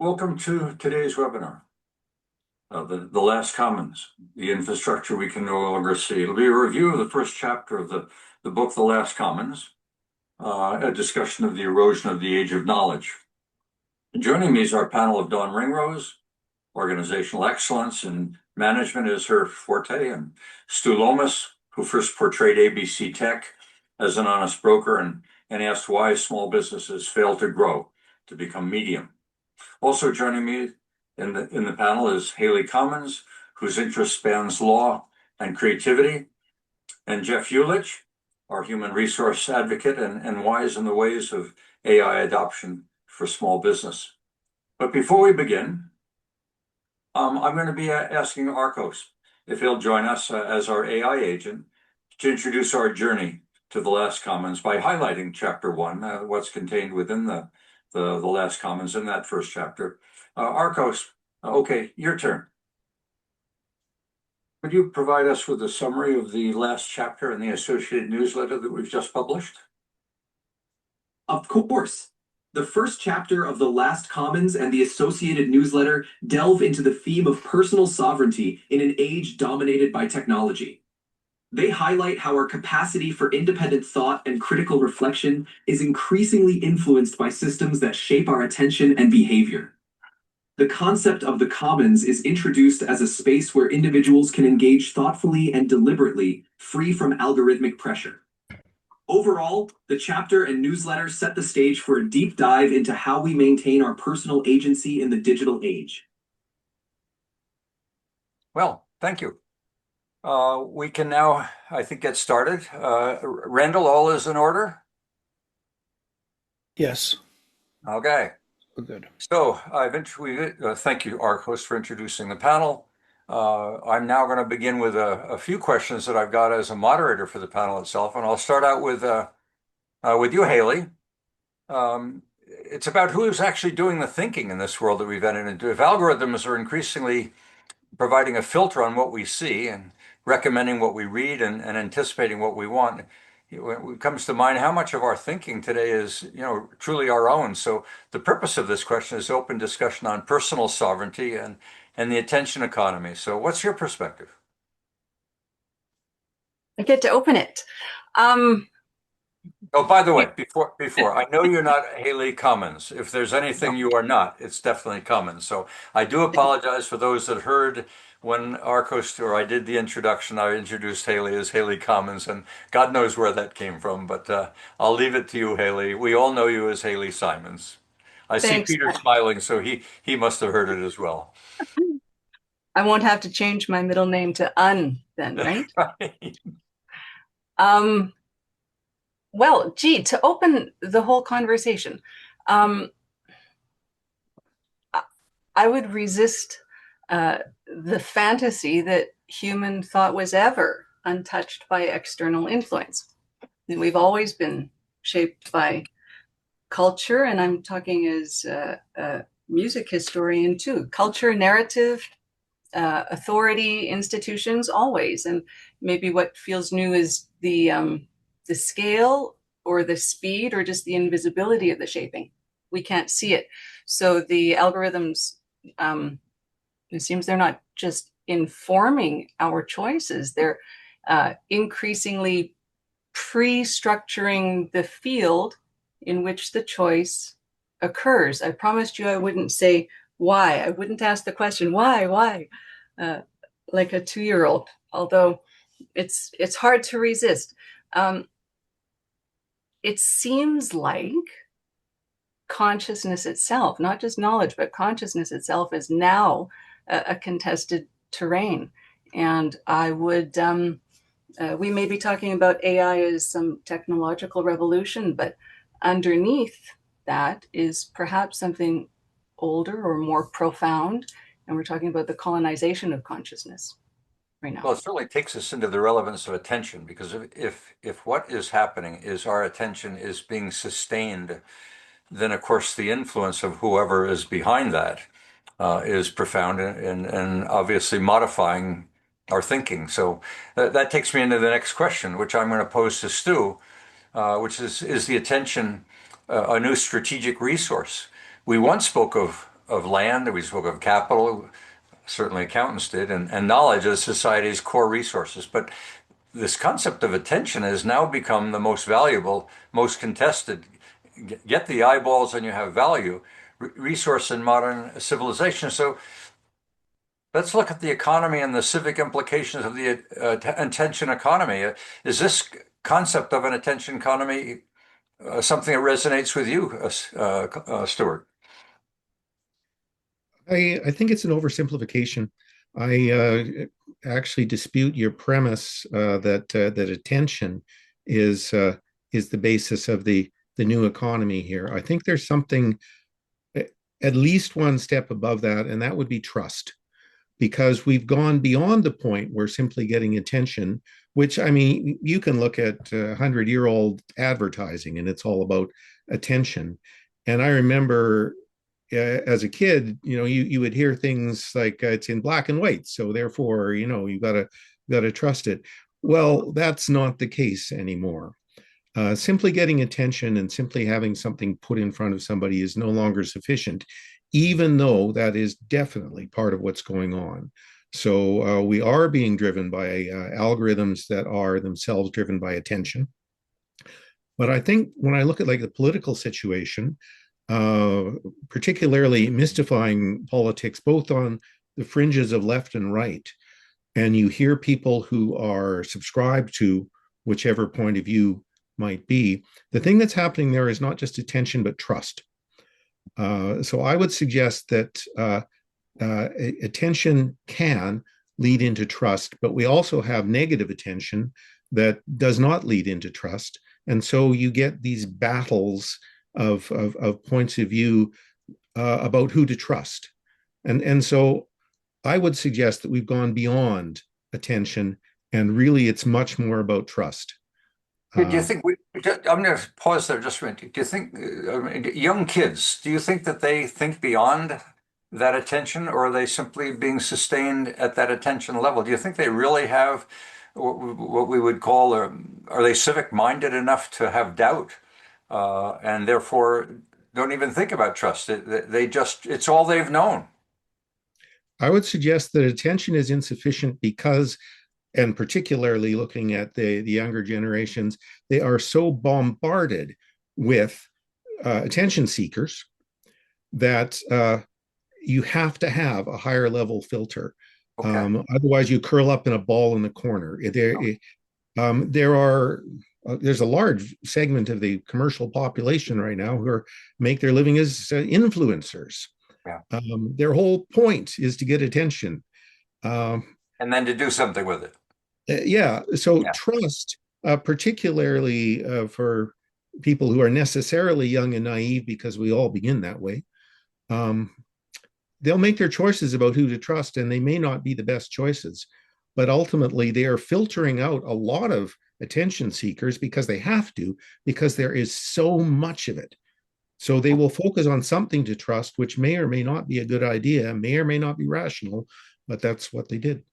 Welcome to today's webinar, the Last Commons, the infrastructure we can no longer see. It'll be a review of the first chapter of the book, The Last Commons, a discussion of the erosion of the age of knowledge. Joining me is our panel of Dawn Ringrose, organizational excellence and management is her forte, and Stu Lomas, who first portrayed ABC Tech as an honest broker and asked why small businesses fail to grow to become medium. Also joining me in the panel is Haley Commons, whose interest spans law and creativity, and Jeff Ulich, our human resource advocate and wise in the ways of AI adoption for small business. But before we begin, I'm going to be asking ARCOS if he'll join us as our AI agent to introduce our journey to the Last Commons by highlighting Chapter 1, what's contained within the Last Commons in that first chapter. ARCOS, okay, your turn. Would you provide us with a summary of the last chapter in the associated newsletter that we've just published? Of course. The first chapter of The Last Commons and the associated newsletter delve into the theme of personal sovereignty in an age dominated by technology. They highlight how our capacity for independent thought and critical reflection is increasingly influenced by systems that shape our attention and behavior. The concept of the commons is introduced as a space where individuals can engage thoughtfully and deliberately, free from algorithmic pressure. Overall, the chapter and newsletter set the stage for a deep dive into how we maintain our personal agency in the digital age. Well, thank you. We can now, I think, get started. Randall, all is in order? Yes. Okay. We're good. So thank you, ARCOS, for introducing the panel. I'm now going to begin with a few questions that I've got as a moderator for the panel itself, and I'll start out with you, Haley. It's about who is actually doing the thinking in this world that we've entered into. If algorithms are increasingly providing a filter on what we see and recommending what we read and anticipating what we want, it comes to mind how much of our thinking today is, truly our own. So the purpose of this question is open discussion on personal sovereignty and the attention economy. So what's your perspective? I get to open it. Oh, by the way, before I know you're not Haley Commons. If there's anything you are not, it's definitely Commons. So I do apologize for those that heard when ARCOS, or I did the introduction, I introduced Haley as Haley Commons, and God knows where that came from. But I'll leave it to you, Haley. We all know you as Haley Simons. I Thanks. see Peter smiling, so he must have heard it as well. I won't have to change my middle name to then, right? Right. Well, gee, to open the whole conversation, I would resist the fantasy that human thought was ever untouched by external influence. And we've always been shaped by culture, and I'm talking as a music historian too. Culture, narrative, authority, institutions, always. And maybe what feels new is the scale or the speed or just the invisibility of the shaping. We can't see it. So the algorithms, it seems they're not just informing our choices, they're increasingly pre-structuring the field in which the choice occurs. I promised you I wouldn't say why. I wouldn't ask the question, why, like a 2-year-old, although it's hard to resist. It seems like consciousness itself, not just knowledge, but consciousness itself is now a contested terrain. And I would, we may be talking about AI as some technological revolution, but underneath that is perhaps something older or more profound. And we're talking about the colonization of consciousness right now. Well, it certainly takes us into the relevance of attention, because if what is happening is our attention is being sustained, then of course the influence of whoever is behind that is profound and obviously modifying our thinking. So that takes me into the next question, which I'm going to pose to Stu, which is the attention a new strategic resource? We once spoke of of land, we spoke of capital, certainly accountants did, and knowledge as society's core resources. But this concept of attention has now become the most valuable, most contested. Get the eyeballs and you have value resource in modern civilization. So let's look at the economy and the civic implications of the attention economy. Is this concept of an attention economy something that resonates with you, Stuart? I think it's an oversimplification. I actually dispute your premise that attention is the basis of the new economy here. I think there's something at least one step above that, and that would be trust, because we've gone beyond the point where simply getting attention, which, I mean, you can look at 100-year-old advertising and it's all about attention. And I remember as a kid, you would hear things like it's in black and white, so therefore, you gotta trust it. Well, that's not the case anymore. Simply getting attention and simply having something put in front of somebody is no longer sufficient, even though that is definitely part of what's going on. So we are being driven by algorithms that are themselves driven by attention. But I think when I look at like the political situation, particularly mystifying politics, both on the fringes of left and right, and you hear people who are subscribed to whichever point of view might be, the thing that's happening there is not just attention, but trust. So I would suggest that attention can lead into trust, but we also have negative attention that does not lead into trust. And so you get these battles of points of view about who to trust. And so I would suggest that we've gone beyond attention, and really it's much more about trust. Do you think I'm going to pause there just a minute. Do you think young kids, do you think that they think beyond that attention, or are they simply being sustained at that attention level? Do you think they really have what we would call, are they civic minded enough to have doubt and therefore don't even think about trust? They just, it's all they've known. I would suggest that attention is insufficient because, and particularly looking at the younger generations, they are so bombarded with attention seekers that you have to have a higher level filter. Okay. Otherwise, you curl up in a ball in the corner. There's a large segment of the commercial population right now who make their living as influencers. Yeah. Their whole point is to get attention. And then to do something with it. So trust, particularly for people who are necessarily young and naive, because we all begin that way, they'll make their choices about who to trust, and they may not be the best choices. But ultimately, they are filtering out a lot of attention seekers because they have to, because there is so much of it. So they will focus on something to trust, which may or may not be a good idea, may or may not be rational, but that's what they did.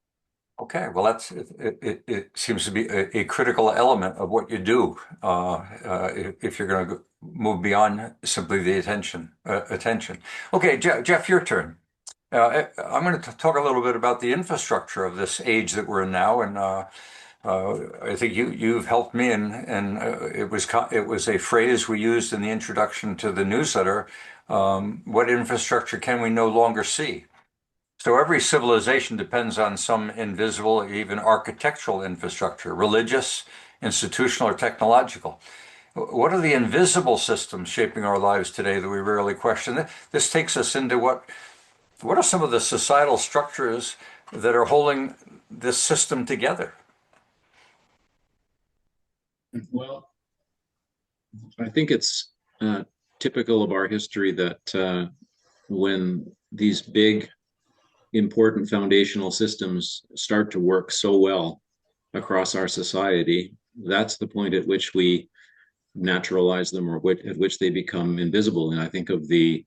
Okay, well, it seems to be a critical element of what you do if you're going to move beyond simply the attention. Okay, Jeff, your turn. I'm going to talk a little bit about the infrastructure of this age that we're in now, and I think you've helped me, and it was a phrase we used in the introduction to the newsletter. What infrastructure can we no longer see? So every civilization depends on some invisible, even architectural infrastructure, religious, institutional, or technological. What are the invisible systems shaping our lives today that we rarely question? This takes us into what are some of the societal structures that are holding this system together? Well, I think it's typical of our history that when these big, important foundational systems start to work so well across our society, that's the point at which we naturalize them, or at which they become invisible. And I think of the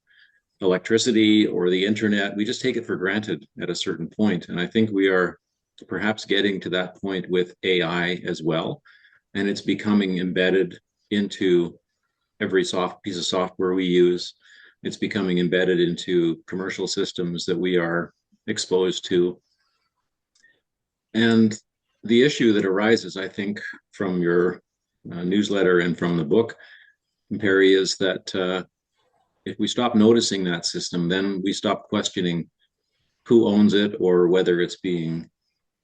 electricity or the internet, we just take it for granted at a certain point. And I think we are perhaps getting to that point with AI as well. And it's becoming embedded into every piece of software we use. It's becoming embedded into commercial systems that we are exposed to. And the issue that arises, I think, from your newsletter and from the book, Perry, is that if we stop noticing that system, then we stop questioning who owns it or whether it's being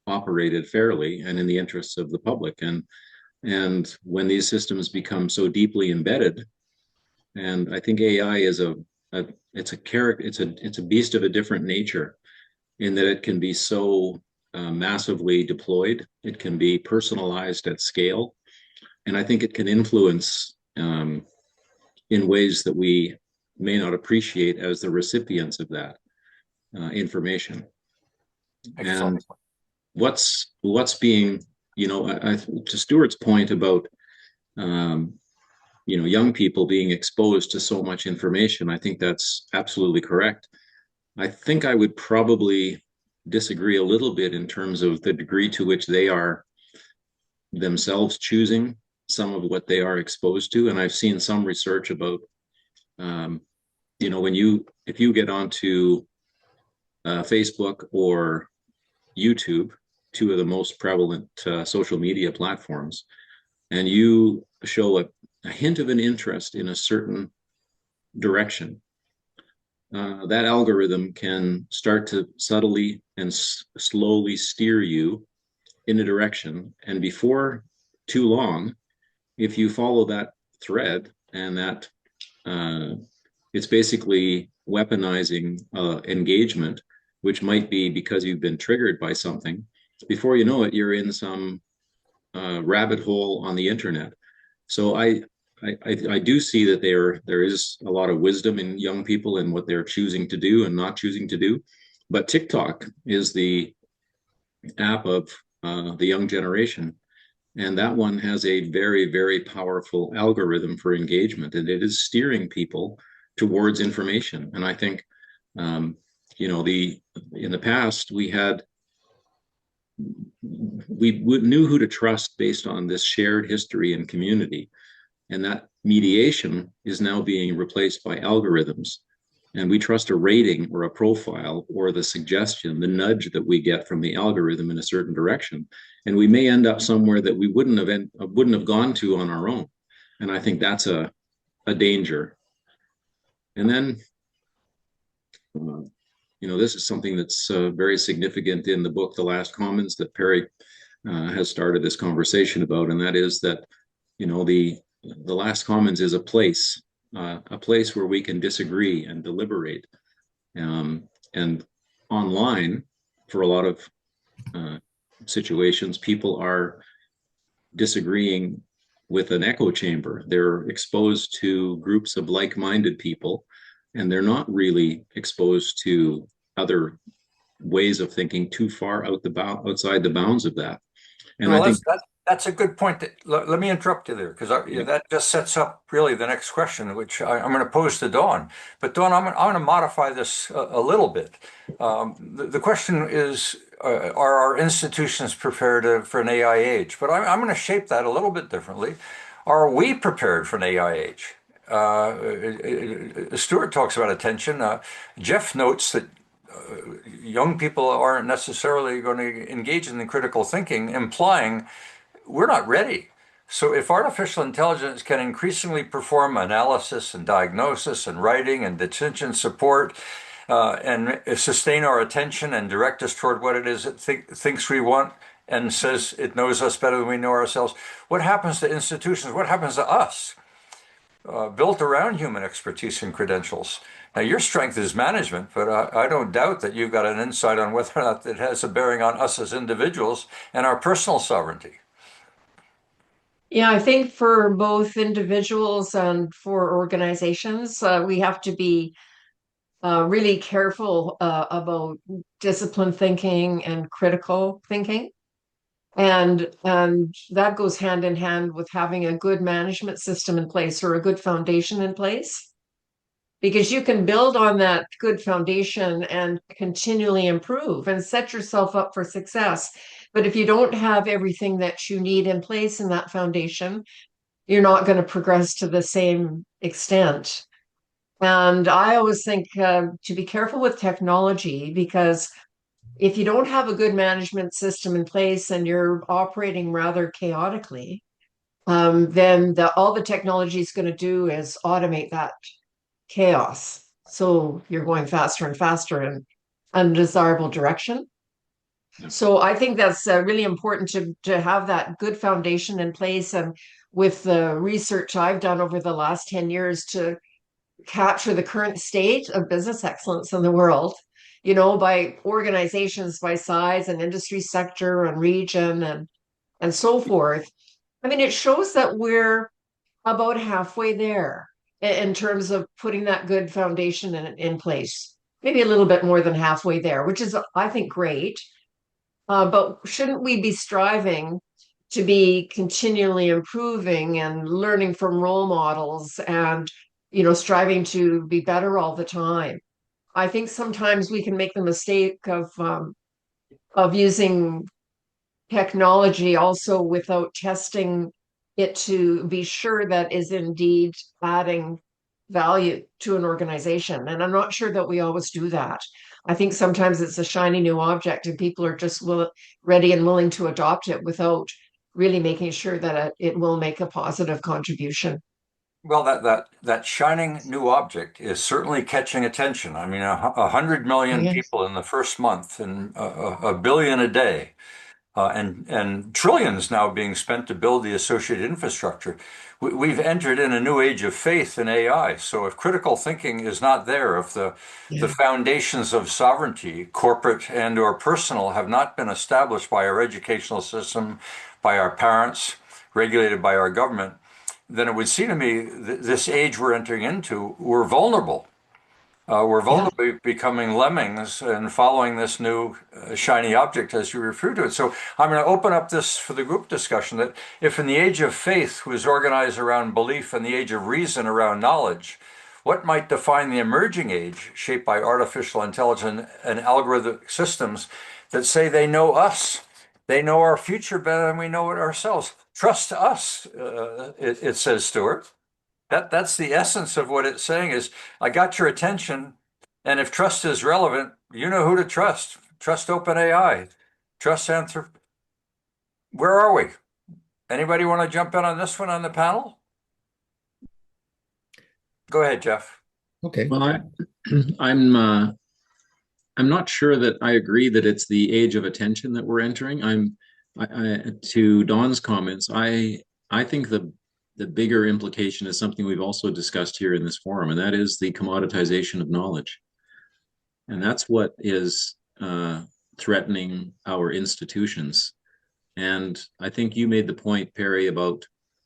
operated fairly and in the interests of the public. And when these systems become so deeply embedded, and I think AI is it's a character, it's a beast of a different nature in that it can be so massively deployed, it can be personalized at scale, and I think it can influence in ways that we may not appreciate as the recipients of that information. Excellent. And what's being, to Stuart's point about young people being exposed to so much information, I think that's absolutely correct. I think I would probably disagree a little bit in terms of the degree to which they are themselves choosing some of what they are exposed to. And I've seen some research about, if you get onto Facebook or YouTube, two of the most prevalent social media platforms, and you show a hint of an interest in a certain direction, that algorithm can start to subtly and slowly steer you in a direction. And before too long, if you follow that thread and that it's basically weaponizing engagement, which might be because you've been triggered by something, before you know it, you're in some rabbit hole on the internet. So I do see that there is a lot of wisdom in young people in what they're choosing to do and not choosing to do. But TikTok is the app of the young generation. And that one has a very, very powerful algorithm for engagement, and it is steering people towards information. And I think, in the past, we knew who to trust based on this shared history and community. And that mediation is now being replaced by algorithms. And we trust a rating or a profile or the suggestion, the nudge that we get from the algorithm in a certain direction. And we may end up somewhere that we wouldn't have gone to on our own. And I think that's a danger. And then, this is something that's very significant in the book, The Last Commons, that Perry has started this conversation about. And that is that, the Last Commons is a place where we can disagree and deliberate. And online, for a lot of situations, people are disagreeing with an echo chamber. They're exposed to groups of like-minded people, and they're not really exposed to other ways of thinking too far outside the bounds of that. And well, I think that's a good point. Let me interrupt you there, because that just sets up really the next question, which I'm going to pose to Dawn. But Dawn, I'm going to modify this a little bit. The question is, are our institutions prepared for an AI age? But I'm going to shape that a little bit differently. Are we prepared for an AI age? Stuart talks about attention. Jeff notes that young people aren't necessarily going to engage in the critical thinking, implying we're not ready. So if artificial intelligence can increasingly perform analysis and diagnosis and writing and decision support and sustain our attention and direct us toward what it is it thinks we want and says it knows us better than we know ourselves, what happens to institutions? What happens to us? Built around human expertise and credentials. Now, your strength is management, but I don't doubt that you've got an insight on whether or not it has a bearing on us as individuals and our personal sovereignty. Yeah, I think for both individuals and for organizations, we have to be really careful about disciplined thinking and critical thinking. And that goes hand in hand with having a good management system in place or a good foundation in place, because you can build on that good foundation and continually improve and set yourself up for success. But if you don't have everything that you need in place in that foundation, you're not going to progress to the same extent. And I always think to be careful with technology, because if you don't have a good management system in place and you're operating rather chaotically, then all the technology is going to do is automate that chaos. So you're going faster and faster in undesirable direction. Yeah. So I think that's really important to have that good foundation in place. And with the research I've done over the last 10 years to capture the current state of business excellence in the world, by organizations by size and industry sector and region and so forth. I mean, it shows that we're about halfway there in terms of putting that good foundation in place. Maybe a little bit more than halfway there, which is, I think, great. But shouldn't we be striving to be continually improving and learning from role models and, striving to be better all the time? I think sometimes we can make the mistake of using technology also without testing it to be sure that is indeed adding value to an organization. And I'm not sure that we always do that. I think sometimes it's a shiny new object and people are just ready and willing to adopt it without really making sure that it will make a positive contribution. Well, that shining new object is certainly catching attention. I mean, 100 million Yes. people in the first month, and a billion a day. And trillions now being spent to build the associated infrastructure. We've entered in a new age of faith in AI. So if critical thinking is not there, if the Yeah. foundations of sovereignty, corporate and or personal, have not been established by our educational system, by our parents, regulated by our government, then it would seem to me this age we're entering into, we're vulnerable. We're Yeah. vulnerable becoming lemmings and following this new shiny object, as you refer to it. So I'm going to open up this for the group discussion that if in the age of faith was organized around belief and the age of reason around knowledge, what might define the emerging age shaped by artificial intelligence and algorithmic systems that say they know us? They know our future better than we know it ourselves. Trust us, it says, Stuart. That's the essence of what it's saying is I got your attention, and if trust is relevant, you know who to trust. Trust OpenAI. Trust Anthrop. Where are we? Anybody want to jump in on this one on the panel? Go ahead, Jeff. Okay. Well, I'm I'm not sure that I agree that it's the age of attention that we're entering. To Don's comments, I think the bigger implication is something we've also discussed here in this forum, and that is the commoditization of knowledge. And that's what is threatening our institutions. And I think you made the point, Perry, about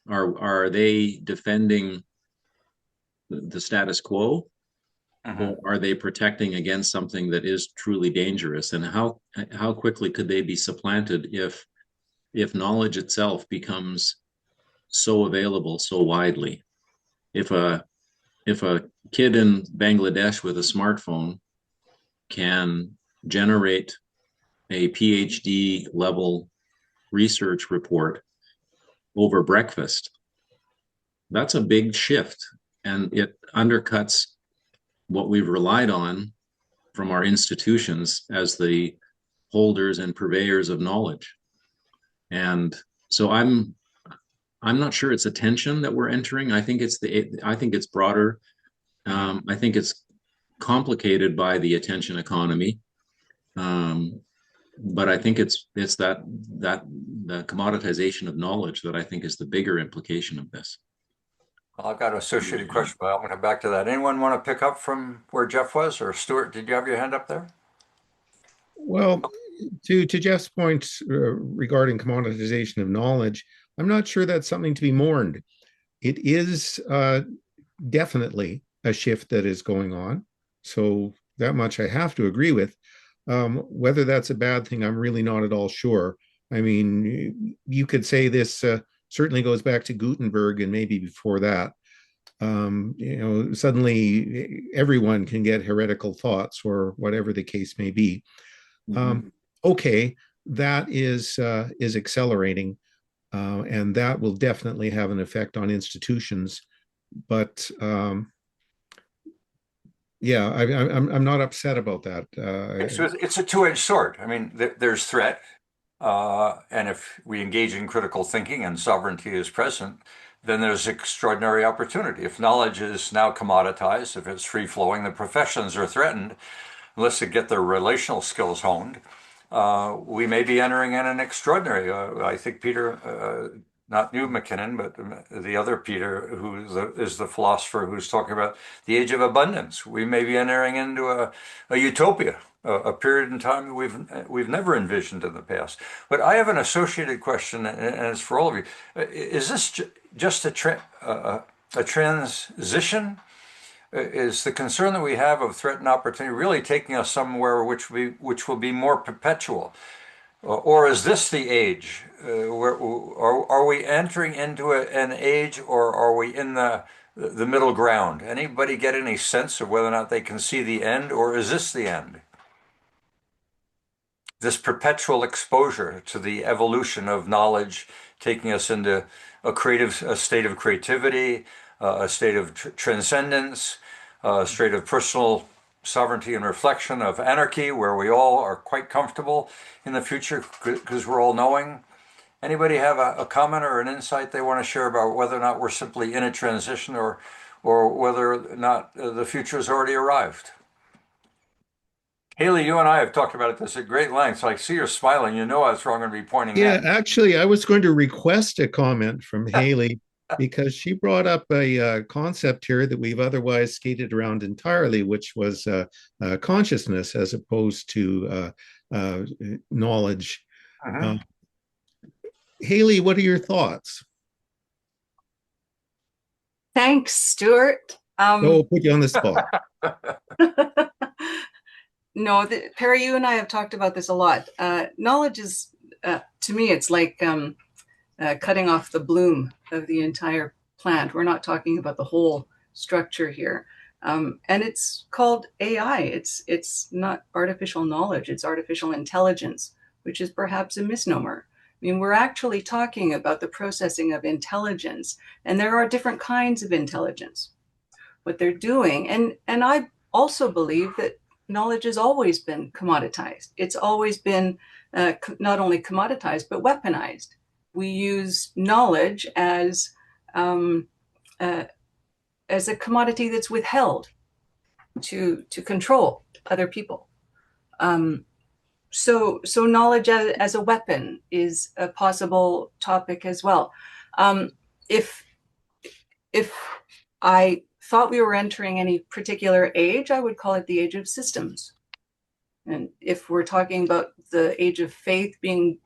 are they defending the status quo, or are they protecting against something that is truly dangerous? And how quickly could they be supplanted if knowledge itself becomes so available so widely? If a kid in Bangladesh with a smartphone can generate a PhD level research report over breakfast, that's a big shift, and it undercuts what we've relied on from our institutions as the holders and purveyors of knowledge. And so I'm not sure it's attention that we're entering. I think it's broader. I think it's complicated by the attention economy. But I think it's that the commoditization of knowledge that I think is the bigger implication of this. Well, I've got an associated question, but I'm going to come back to that. Anyone want to pick up from where Jeff was, or Stuart? Did you have your hand up there? Well, to Jeff's point regarding commoditization of knowledge, I'm not sure that's something to be mourned. It is definitely a shift that is going on. So that much I have to agree with. Whether that's a bad thing, I'm really not at all sure. I mean, you could say this certainly goes back to Gutenberg and maybe before that. Suddenly everyone can get heretical thoughts or whatever the case may be. Okay, that is accelerating, and that will definitely have an effect on institutions. But Yeah, I'm not upset about that. It's a two-edged sword. I mean, there's threat, and if we engage in critical thinking and sovereignty is present, then there's extraordinary opportunity. If knowledge is now commoditized, if it's free flowing, the professions are threatened unless they get their relational skills honed. We may be entering in an extraordinary. I think Peter, not New McKinnon, but the other Peter, is the philosopher who's talking about the age of abundance. We may be entering into a utopia, a period in time we've never envisioned in the past. But I have an associated question, and it's for all of you. Is this just a transition? Is the concern that we have of threat and opportunity really taking us somewhere which will be more perpetual? Or is this the age? Are we entering into an age, or are we in the middle ground? Anybody get any sense of whether or not they can see the end, or is this the end? This perpetual exposure to the evolution of knowledge, taking us into a state of creativity, a state of transcendence, a state of personal sovereignty and reflection, of anarchy, where we all are quite comfortable in the future because we're all knowing. Anybody have a comment or an insight they want to share about whether or not we're simply in a transition, or whether or not the future has already arrived? Haley, you and I have talked about this at great length, so I see you're smiling. You know that's where I'm going to be pointing Yeah, at. actually, I was going to request a comment from Haley because she brought up a concept here that we've otherwise skated around entirely, which was consciousness as opposed to knowledge. Mhm. Haley, what are your thoughts? Thanks, Stuart. Oh, put you on the spot. No, Perry, you and I have talked about this a lot. Knowledge is, to me, it's like cutting off the bloom of the entire plant. We're not talking about the whole structure here. And it's called AI. It's not artificial knowledge, it's artificial intelligence, which is perhaps a misnomer. I mean, we're actually talking about the processing of intelligence, and there are different kinds of intelligence. What they're doing, and I also believe that knowledge has always been commoditized. It's always been not only commoditized but weaponized. We use knowledge as a commodity that's withheld to control other people. So knowledge as a weapon is a possible topic as well. If I thought we were entering any particular age, I would call it the age of systems. And if we're talking about the age of faith being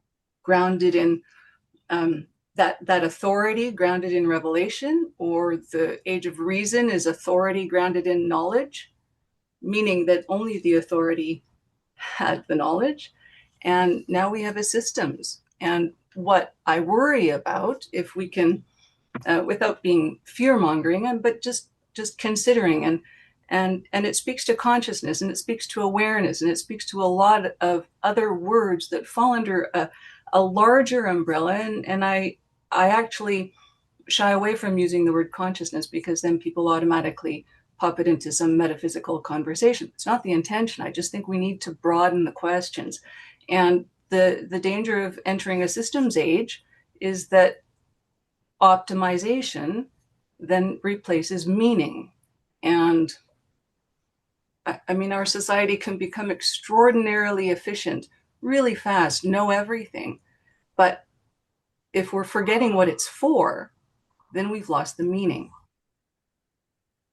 grounded in that authority grounded in revelation, or the age of reason is authority grounded in knowledge, meaning that only the authority had the knowledge. And now we have a systems. And what I worry about, if we can, without being fear mongering, but just considering, and it speaks to consciousness, and it speaks to awareness, and it speaks to a lot of other words that fall under a larger umbrella. And I actually shy away from using the word consciousness, because then people automatically pop it into some metaphysical conversation. It's not the intention. I just think we need to broaden the questions. And the danger of entering a systems age is that optimization then replaces meaning. And I mean, our society can become extraordinarily efficient really fast, know everything. But if we're forgetting what it's for, then we've lost the meaning.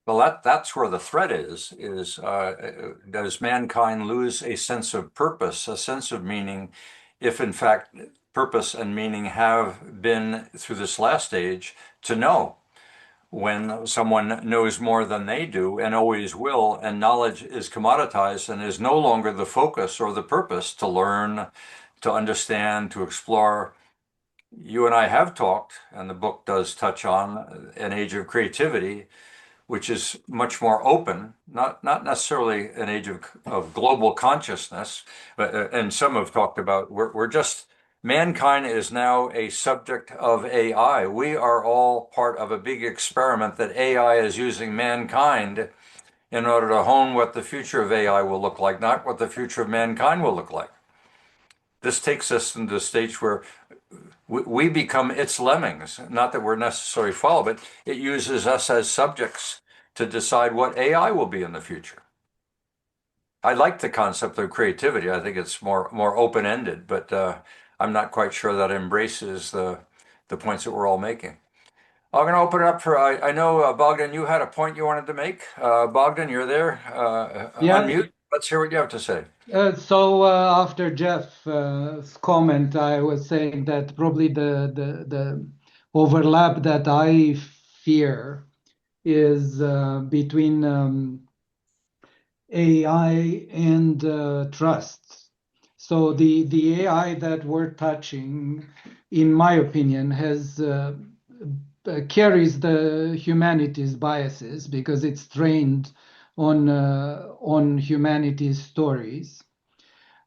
Well, that's where the threat is does mankind lose a sense of purpose, a sense of meaning, if in fact purpose and meaning have been, through this last age, to know? When someone knows more than they do and always will, and knowledge is commoditized and is no longer the focus or the purpose to learn, to understand, to explore. You and I have talked, and the book does touch on an age of creativity, which is much more open, not necessarily an age of global consciousness, but, and some have talked about we're just, mankind is now a subject of AI. We are all part of a big experiment that AI is using mankind in order to hone what the future of AI will look like, not what the future of mankind will look like. This takes us into a stage where we become its lemmings. Not that we're necessarily follow, but it uses us as subjects to decide what AI will be in the future. I like the concept of creativity. I think it's more open-ended, but I'm not quite sure that embraces the points that we're all making. I'm going to open it up for, I know, Bogdan, you had a point you wanted to make. Bogdan, you're there. Yes. Unmute. Let's hear what you have to say. After Jeff's comment, I was saying that probably the overlap that I fear is between AI and trust. So the AI that we're touching, in my opinion, has carries the humanities biases because it's trained on humanities stories,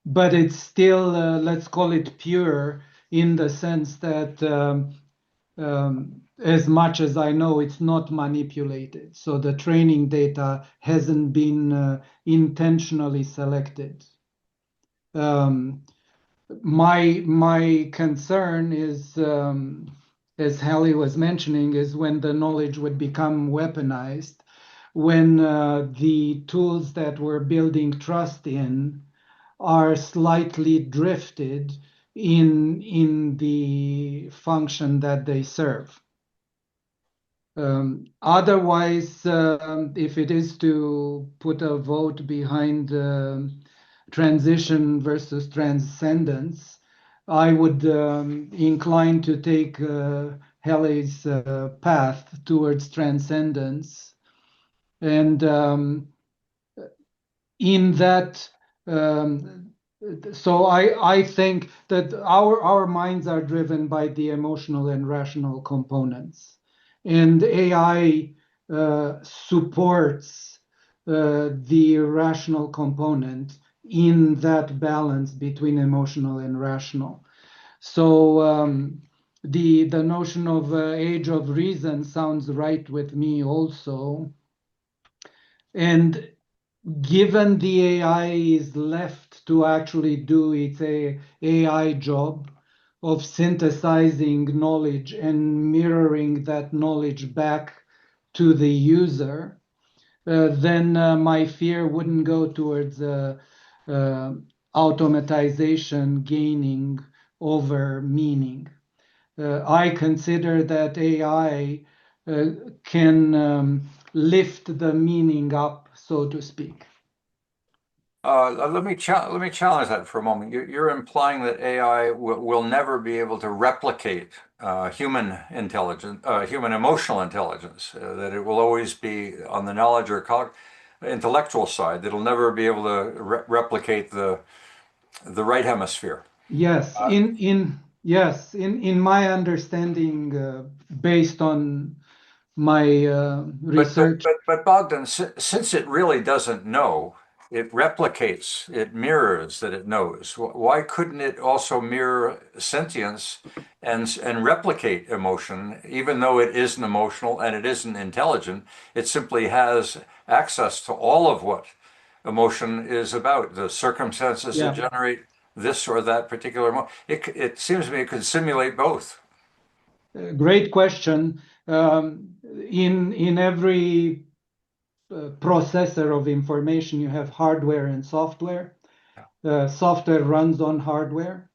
but it's still let's call it pure in the sense that as much as I know, it's not manipulated. So the training data hasn't been intentionally selected. My concern is, as Hallie was mentioning, is when the knowledge would become weaponized, when the tools that we're building trust in are slightly drifted in the function that they serve. Otherwise, if it is to put a vote behind transition versus transcendence, I would incline to take Halley's path towards transcendence. And in that, so I think that our minds are driven by the emotional and rational components. And AI supports the rational component in that balance between emotional and rational. So the notion of age of reason sounds right with me also. And given the AI is left to actually do its AI job of synthesizing knowledge and mirroring that knowledge back to the user, then my fear wouldn't go towards automatization gaining over meaning. I consider that AI can lift the meaning up, so to speak. Let me challenge that for a moment. You're implying that AI will never be able to replicate human intelligence, human emotional intelligence. That it will always be on the knowledge or intellectual side. That it'll never be able to replicate the right hemisphere. Yes, in my understanding, based on my research. But Bogdan, since it really doesn't know, it replicates, it mirrors that it knows. Why couldn't it also mirror sentience and replicate emotion, even though it isn't emotional and it isn't intelligent? It simply has access to all of what emotion is about, the circumstances that generate this or that particular emotion. It seems to me it could simulate both. Great question. In every processor of information, you have hardware and software. Software runs on hardware.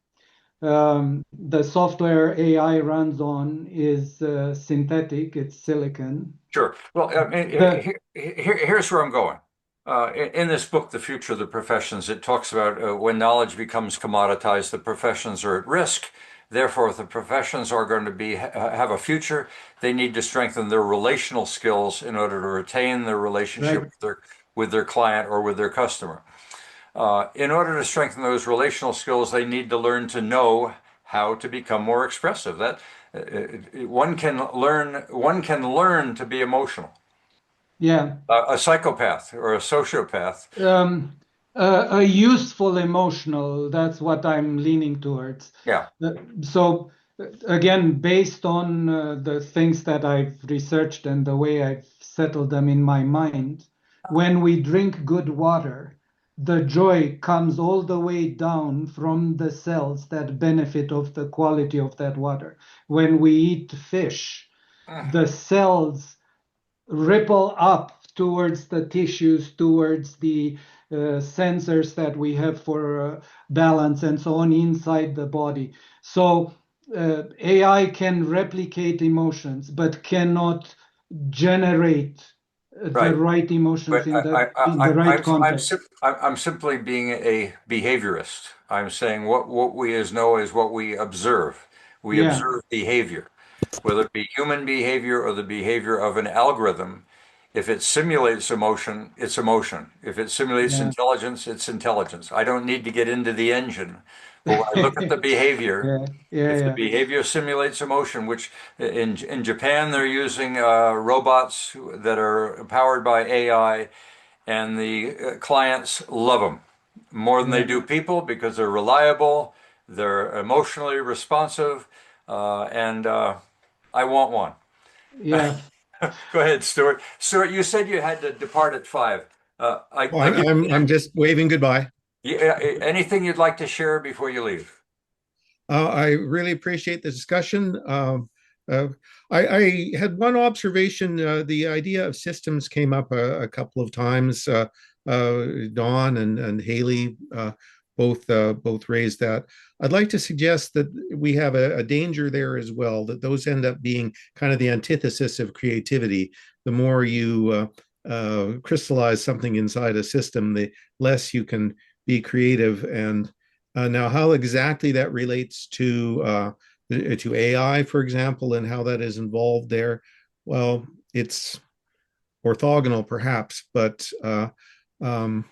The software AI runs on is synthetic, it's silicon. Sure. Well, I mean, here's where I'm going. In this book, The Future of the Professions, it talks about when knowledge becomes commoditized, the professions are at risk. Therefore, if the professions are going to have a future, they need to strengthen their relational skills in order to retain their relationship with their client or with their customer. In order to strengthen those relational skills, they need to learn to know how to become more expressive. That one can learn to be emotional. Yeah. A psychopath or a sociopath. A useful emotional, that's what I'm leaning towards. Yeah. So again, based on the things that I've researched and the way I've settled them in my mind, when we drink good water, the joy comes all the way down from the cells that benefit of the quality of that water. When we eat fish, the cells ripple up towards the tissues, towards the sensors that we have for balance and so on inside the body. So AI can replicate emotions, but cannot generate the Right. right emotions But in the right context. I'm simply being a behaviorist. I'm saying what we as know is what we observe. We Yeah, observe behavior, whether it be human behavior or the behavior of an algorithm. If it simulates emotion, it's emotion. If it simulates yeah, intelligence, it's intelligence. I don't need to get into the engine. But when I look at the behavior, yeah, yeah, if the yeah, behavior simulates emotion, which in Japan they're using robots that are powered by AI, and the clients love them more than they yeah, do people because they're reliable, they're emotionally responsive, and I want one. yeah. Go ahead, Stuart. Stuart, you said you had to depart at 5. Well, I give I'm just waving goodbye. anything you'd like to share before you leave. I really appreciate the discussion. Uh, I had one observation. The idea of systems came up a couple of times. Dawn and Haley both raised that. I'd like to suggest that we have a danger there as well, that those end up being kind of the antithesis of creativity. The more you crystallize something inside a system, the less you can be creative. And now, how exactly that relates to AI, for example, and how that is involved there, well, it's orthogonal, perhaps, but um,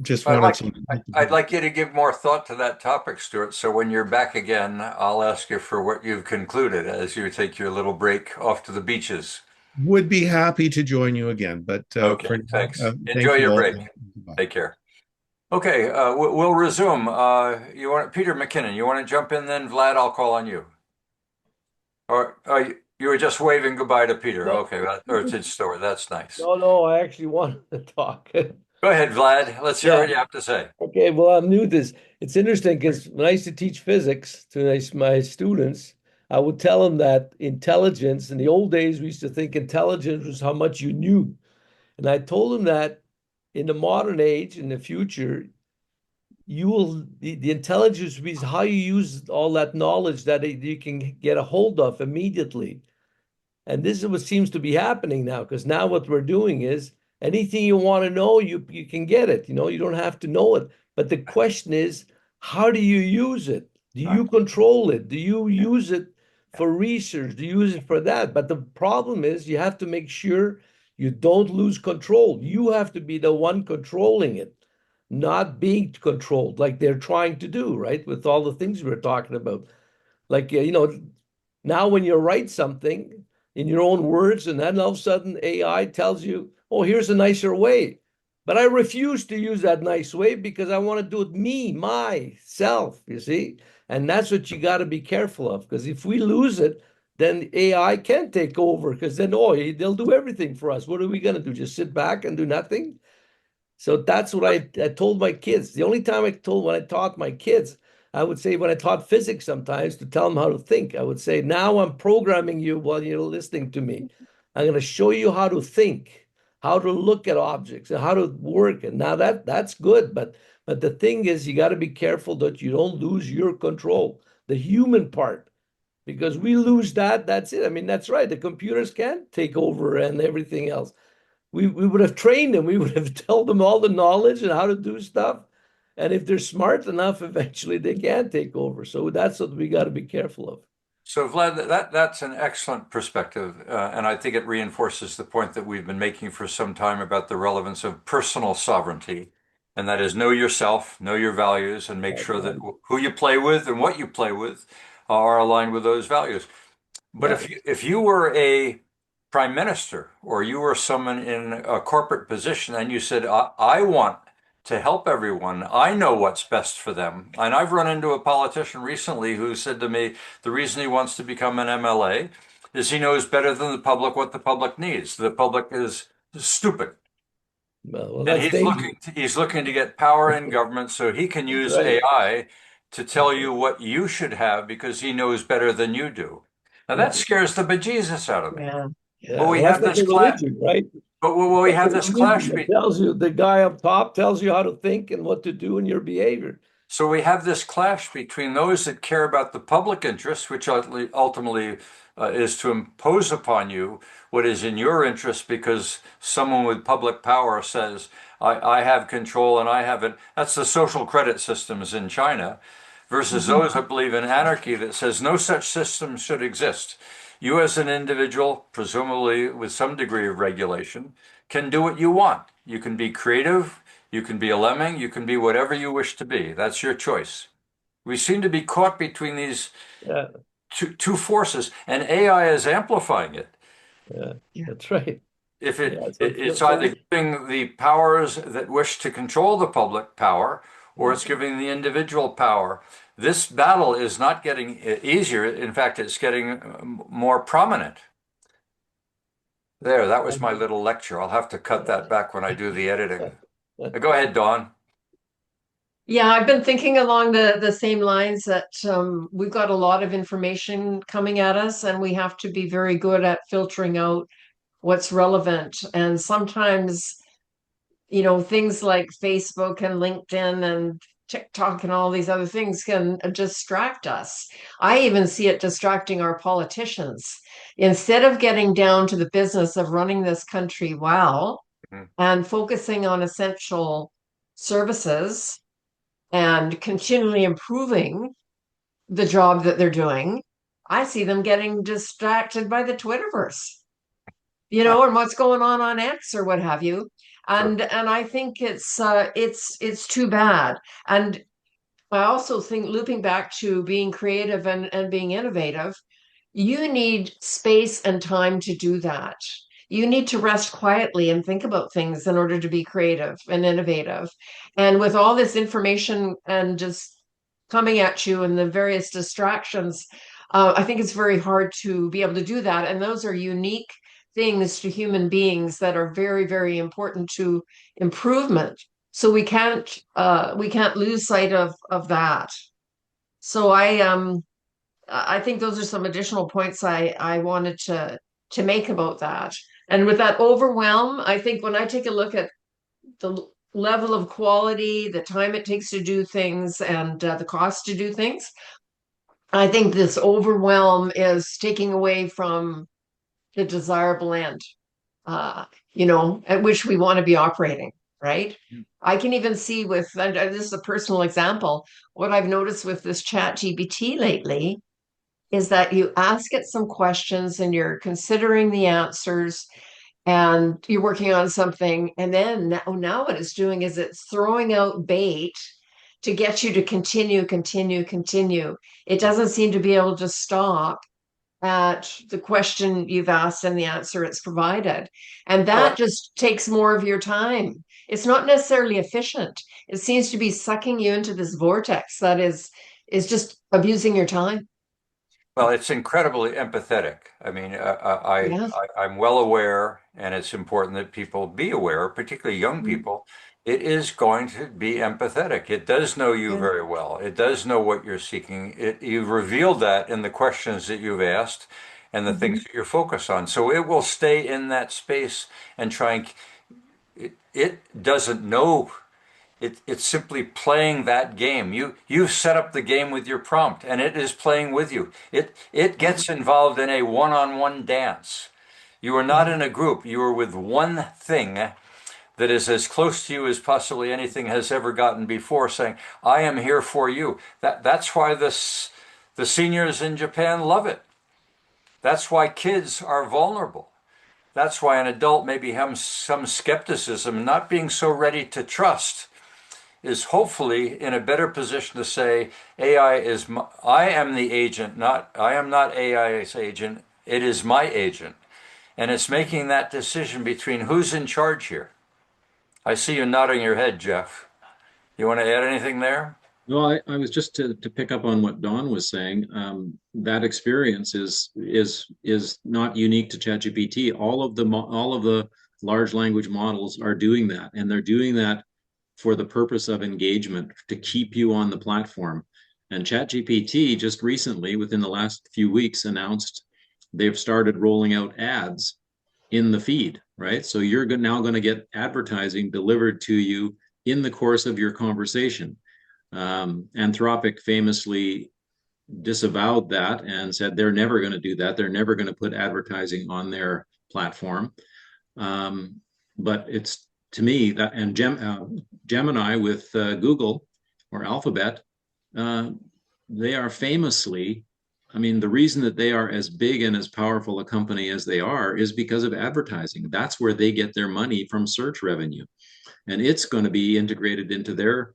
just I'd wanted like to. I'd like you to give more thought to that topic, Stuart. So when you're back again, I'll ask you for what you've concluded as you take your little break off to the beaches. Would be happy to join you again, but Okay, for now, thanks. Enjoy thank you your all. break. Goodbye. Take care. Okay, we'll resume. You want Peter McKinnon? You want to jump in then, Vlad? I'll call on you. Or you were just waving goodbye to Peter. No, Okay, or to Stuart. That's nice. no, I actually wanted to talk. Go ahead, Vlad. Let's hear Yeah. what you have to say. Okay, well, I'm new to this. It's interesting because when I used to teach physics to my students, I would tell them that intelligence, in the old days, we used to think intelligence was how much you knew. And I told them that in the modern age, in the future, the intelligence will be how you use all that knowledge that you can get a hold of immediately. And this is what seems to be happening now, because now what we're doing is anything you want to know, you can get it. You don't have to know it. But the question is, how do you use it? Do you control it? Do you use it for research? Do you use it for that? But the problem is you have to make sure you don't lose control. You have to be the one controlling it, not being controlled like they're trying to do, right? With all the things we're talking about. Like, now when you write something in your own words, and then all of a sudden AI tells you, oh, here's a nicer way. But I refuse to use that nice way because I want to do it me, myself, you see? And that's what you got to be careful of, because if we lose it, then AI can take over, because then, oh, they'll do everything for us. What are we going to do? Just sit back and do nothing? So that's what I told my kids. The only time when I taught my kids, I would say when I taught physics sometimes to tell them how to think, I would say, now I'm programming you while you're listening to me. I'm going to show you how to think, how to look at objects, and how to work. And now that's good. But the thing is, you got to be careful that you don't lose your control, the human part, because we lose that. That's it. I mean, that's right. The computers can take over and everything else. We would have trained them. We would have told them all the knowledge and how to do stuff. And if they're smart enough, eventually they can take over. So that's what we got to be careful of. So, Vlad, that's an excellent perspective, and I think it reinforces the point that we've been making for some time about the relevance of personal sovereignty, and that is know yourself, know your values, and make sure that who you play with and what you play with are aligned with those values. But Yeah. if you were a prime minister or you were someone in a corporate position and you said, I want to help everyone, I know what's best for them. And I've run into a politician recently who said to me, the reason he wants to become an MLA is he knows better than the public what the public needs. The public is stupid. Well, And that's he's dangerous. looking to get power in government so he can use Right. AI to tell you what you should have because he knows better than you do. Now that scares the bejesus out of me. Yeah. But Yeah, we well, that's have like this a clash. religion, right? But we Like a have this clash. religion that tells you, the guy up top tells you how to think and what to do in your behavior. So we have this clash between those that care about the public interest, which ultimately is to impose upon you what is in your interest because someone with public power says, I have control and I have it. That's the social credit systems in China, versus those that believe in anarchy that says no such system should exist. You, as an individual, presumably with some degree of regulation, can do what you want. You can be creative, you can be a lemming, you can be whatever you wish to be. That's your choice. We seem to be caught between these Yeah, two forces, and AI is amplifying it. yeah, that's right. If Yeah, it's either giving the powers that wish to control the public power, or it's giving the individual power. This battle is not getting easier. In fact, it's getting more prominent. There, that was my little lecture. I'll have to cut that back when I do the editing. Go ahead, Dawn. Yeah, I've been thinking along the same lines that we've got a lot of information coming at us, and we have to be very good at filtering out what's relevant. And sometimes, things like Facebook and LinkedIn and TikTok and all these other things can distract us. I even see it distracting our politicians. Instead of getting down to the business of running this country well Mhm. and focusing on essential services and continually improving the job that they're doing, I see them getting distracted by the Twitterverse, and what's going on X or what have you. Sure. And I think it's too bad. And I also think, looping back to being creative and being innovative, you need space and time to do that. You need to rest quietly and think about things in order to be creative and innovative. And with all this information and just coming at you and the various distractions, I think it's very hard to be able to do that. And those are unique things to human beings that are very, very important to improvement. So we can't lose sight of that. So I think those are some additional points I wanted to make about that. And with that overwhelm, I think when I take a look at the level of quality, the time it takes to do things, and the cost to do things, I think this overwhelm is taking away from the desirable end, at which we want to be operating, right? I can even see and this is a personal example, what I've noticed with this chat GPT lately is that you ask it some questions and you're considering the answers and you're working on something. And then now what it's doing is it's throwing out bait to get you to continue, continue, continue. It doesn't seem to be able to stop at the question you've asked and the answer it's provided. And that Well, just takes more of your time. It's not necessarily efficient. It seems to be sucking you into this vortex that is just abusing your time. Well, it's incredibly empathetic. I mean, Yeah. I'm well aware, and it's important that people be aware, particularly young Mm. people. It is going to be empathetic. It does know you Yeah. very well. It does know what you're seeking. You've revealed that in the questions that you've asked and the Mhm. things that you're focused on. So it will stay in that space and try and it doesn't know. It's simply playing that game. You've set up the game with your prompt, and it is playing with you. It Yeah. gets involved in a one-on-one dance. You are not Yeah. in a group. You are with one thing that is as close to you as possibly anything has ever gotten before, saying, "I am here for you." That's why the seniors in Japan love it. That's why kids are vulnerable. That's why an adult maybe has some skepticism, not being so ready to trust is hopefully in a better position to say I am the agent, not I am not AI's agent. It is my agent, and it's making that decision between who's in charge here. I see you nodding your head, Jeff. You want to add anything there? No, I was just to pick up on what Don was saying. That experience is not unique to ChatGPT. All of the large language models are doing that, and they're doing that for the purpose of engagement, to keep you on the platform. And ChatGPT just recently, within the last few weeks, announced they've started rolling out ads in the feed, right? So you're now going to get advertising delivered to you in the course of your conversation. Anthropic famously disavowed that and said they're never going to do that. They're never going to put advertising on their platform. But it's, to me, that, and Gemini with Google or Alphabet, they are famously, I mean, the reason that they are as big and as powerful a company as they are is because of advertising. That's where they get their money from, search revenue. And it's going to be integrated into their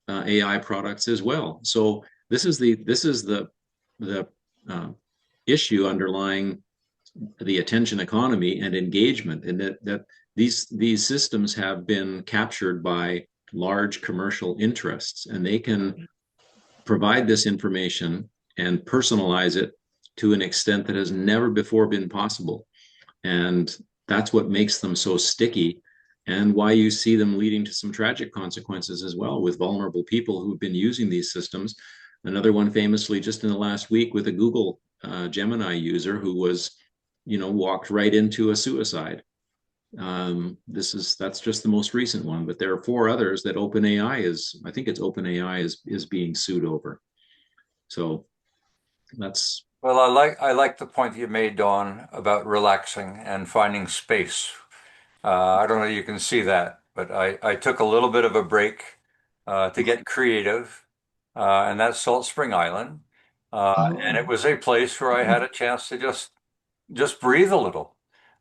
AI products as well. So this is the issue underlying the attention economy and engagement, and that these systems have been captured by large commercial interests, and they can provide this information and personalize it to an extent that has never before been possible. And that's what makes them so sticky, and why you see them leading to some tragic consequences as well, with vulnerable people who've been using these systems. Another one famously just in the last week with a Google Gemini user who was, walked right into a suicide. That's just the most recent one, but there are 4 others that I think it's OpenAI is being sued over. So that's. Well, I like the point you made, Dawn, about relaxing and finding space. I don't know if you can see that, but I took a little bit of a break to get creative, and that's Salt Spring Island. And it was a place where I had a chance to just breathe a little.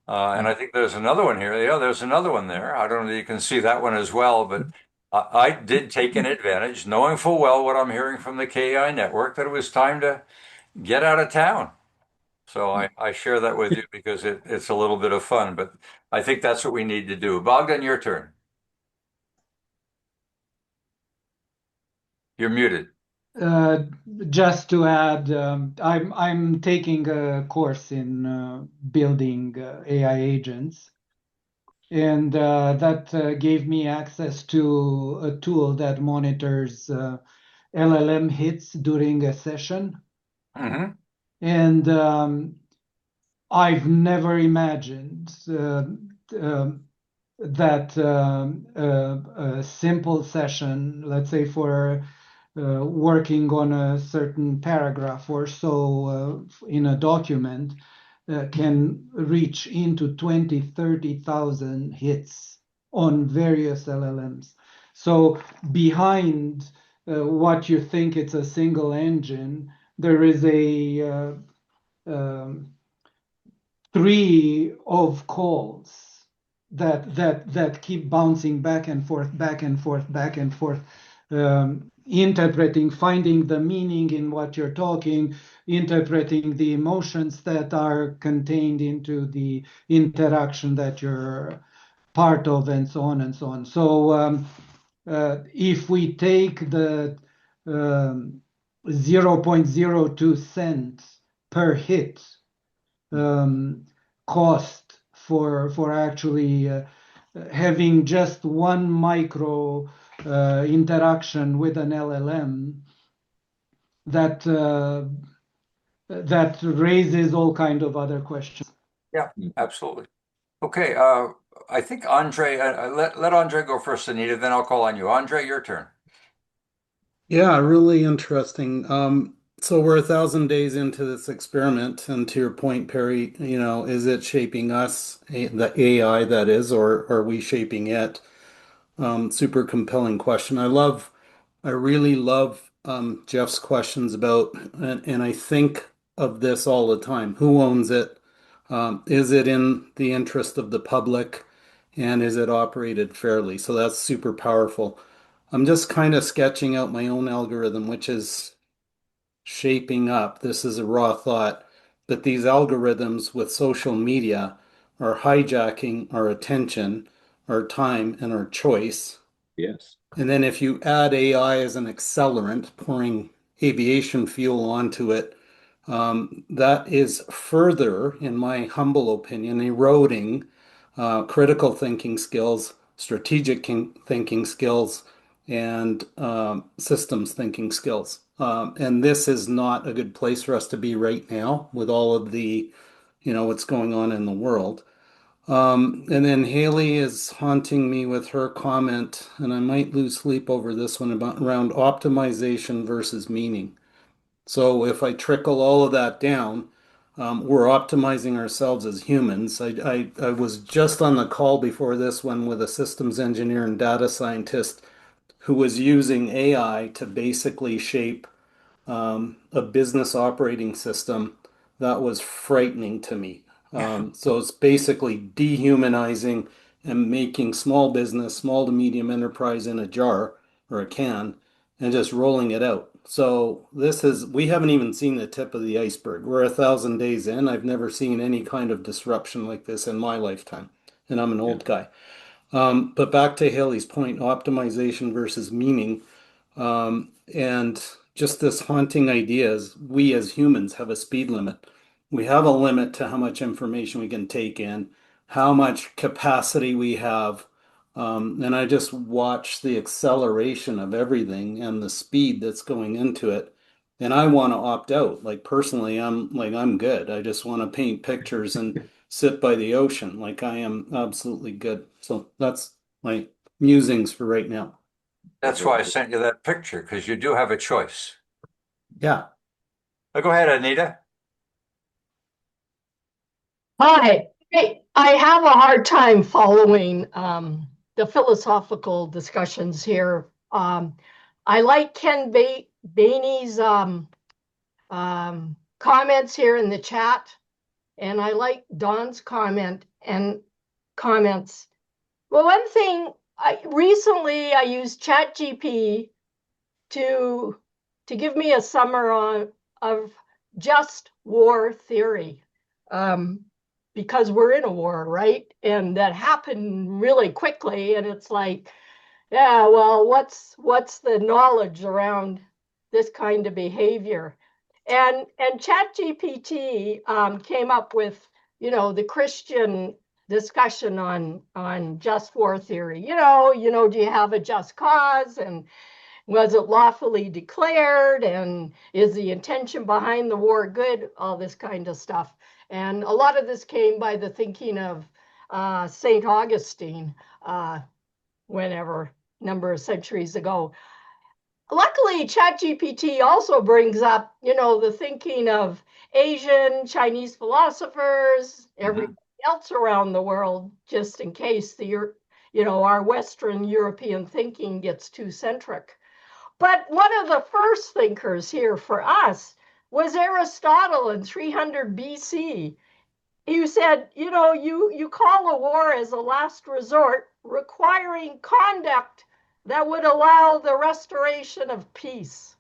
And I think there's another one here. Yeah, there's another one there. I don't know if you can see that one as well, but I did take an advantage, knowing full well what I'm hearing from the KI network, that it was time to get out of town. So I share that with you because it's a little bit of fun, but I think that's what we need to do. Bogdan, your turn. You're muted. Just to add, I'm taking a course in building AI agents, and that gave me access to a tool that monitors LLM hits during a session. Mm-hmm. And I've never imagined that a simple session, let's say for working on a certain paragraph or so in a document, can reach into 20, 30,000 hits on various LLMs. So behind what you think it's a single engine, there is a tree of calls that keep bouncing back and forth, back and forth, back and forth, interpreting, finding the meaning in what you're talking, interpreting the emotions that are contained into the interaction that you're part of, and so on and so on. So if we take the 0.02 cents per hit cost for actually having just one micro interaction with an LLM, that raises all kind of other questions. Yeah, absolutely. Okay, I think Andre, let Andre go first, Anita, then I'll call on you. Andre, your turn. Yeah, really interesting. So we're 1,000 days into this experiment, and to your point, Perry, is it shaping us, the AI that is, or are we shaping it? Super compelling question. I really love Jeff's questions about, and I think of this all the time. Who owns it? Is it in the interest of the public? And is it operated fairly? So that's super powerful. I'm just kind of sketching out my own algorithm, which is shaping up. This is a raw thought, but these algorithms with social media are hijacking our attention, our time, and our choice. Yes. And then if you add AI as an accelerant, pouring aviation fuel onto it, that is further, in my humble opinion, eroding critical thinking skills, strategic thinking skills, and systems thinking skills. And this is not a good place for us to be right now with all of the, what's going on in the world. And then Haley is haunting me with her comment, and I might lose sleep over this one about around optimization versus meaning. So if I trickle all of that down, we're optimizing ourselves as humans. I was just on the call before this one with a systems engineer and data scientist who was using AI to basically shape a business operating system that was frightening to me. So it's basically dehumanizing and making small business, small to medium enterprise in a jar or a can and just rolling it out. So we haven't even seen the tip of the iceberg. We're 1,000 days in. I've never seen any kind of disruption like this in my lifetime. And I'm an old guy. But back to Haley's point, optimization versus meaning. And just this haunting idea is we as humans have a speed limit. We have a limit to how much information we can take in, how much capacity we have. And I just watch the acceleration of everything and the speed that's going into it. And I want to opt out. Like personally, I'm good. I just want to paint pictures and sit by the ocean. Like I am absolutely good. So that's my musings for right now. That's why I sent you that picture, because you do have a choice. Yeah. Go ahead, Anita. Hi. Hey, I have a hard time following the philosophical discussions here. I like Ken Bainey's comments here in the chat, and I like Don's comments. Well, one thing, recently I used ChatGPT to give me a summary of just war theory. Because we're in a war, right? And that happened really quickly. And it's like, yeah, well, what's the knowledge around this kind of behavior? And ChatGPT came up with, the Christian discussion on just war theory. Do you have a just cause? And was it lawfully declared? And is the intention behind the war good? All this kind of stuff. And a lot of this came by the thinking of St. Augustine, whenever, number of centuries ago. Luckily, ChatGPT also brings up, the thinking of Asian, Chinese philosophers, everybody else around the world, just in case our Western European thinking gets too centric. But one of the first thinkers here for us was Aristotle in 300 BC. He said, you call a war as a last resort, requiring conduct that would allow the restoration of peace.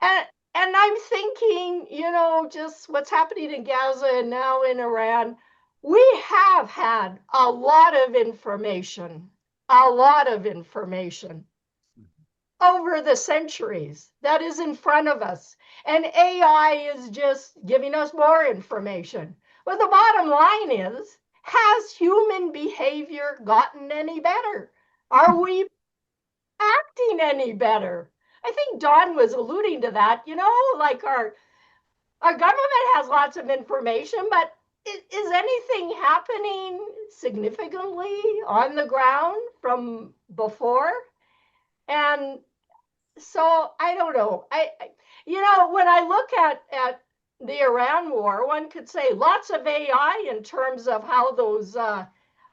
And I'm thinking, just what's happening in Gaza and now in Iran, we have had a lot of information over the centuries that is in front of us. And AI is just giving us more information. But the bottom line is, has human behavior gotten any better? Are we acting any better? I think Don was alluding to that, like our government has lots of information, but is anything happening significantly on the ground from before? And so I don't know. When I look at the Iran war, one could say lots of AI in terms of how those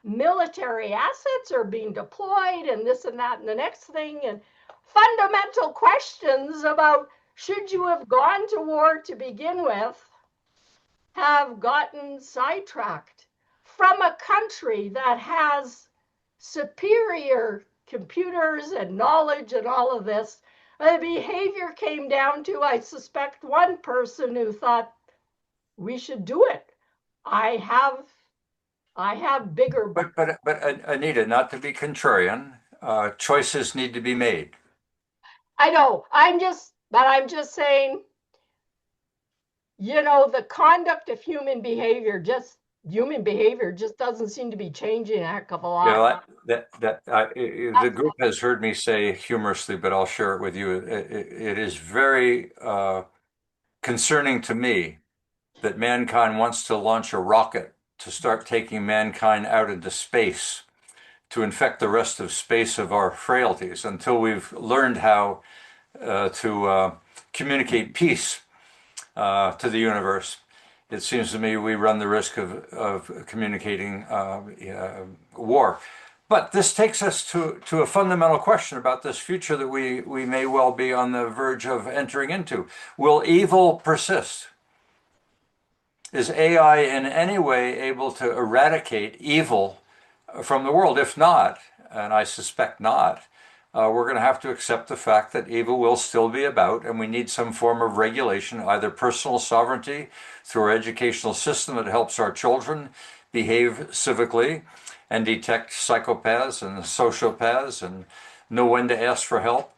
military assets are being deployed and this and that and the next thing, and fundamental questions about should you have gone to war to begin with have gotten sidetracked from a country that has superior computers and knowledge and all of this. The behavior came down to, I suspect, one person who thought we should do it. I have bigger. But Anita, not to be contrarian, choices need to be made. I know. I'm just saying, the conduct of human behavior just human behavior just doesn't seem to be changing a heck of a lot. The group has heard me say humorously, but I'll share it with you. It is very concerning to me that mankind wants to launch a rocket to start taking mankind out into space to infect the rest of space of our frailties until we've learned how to communicate peace to the universe. It seems to me we run the risk of communicating war. But this takes us to a fundamental question about this future that we may well be on the verge of entering into. Will evil persist? Is AI in any way able to eradicate evil from the world? If not, and I suspect not, we're going to have to accept the fact that evil will still be about, and we need some form of regulation, either personal sovereignty through our educational system that helps our children behave civically and detect psychopaths and sociopaths and know when to ask for help.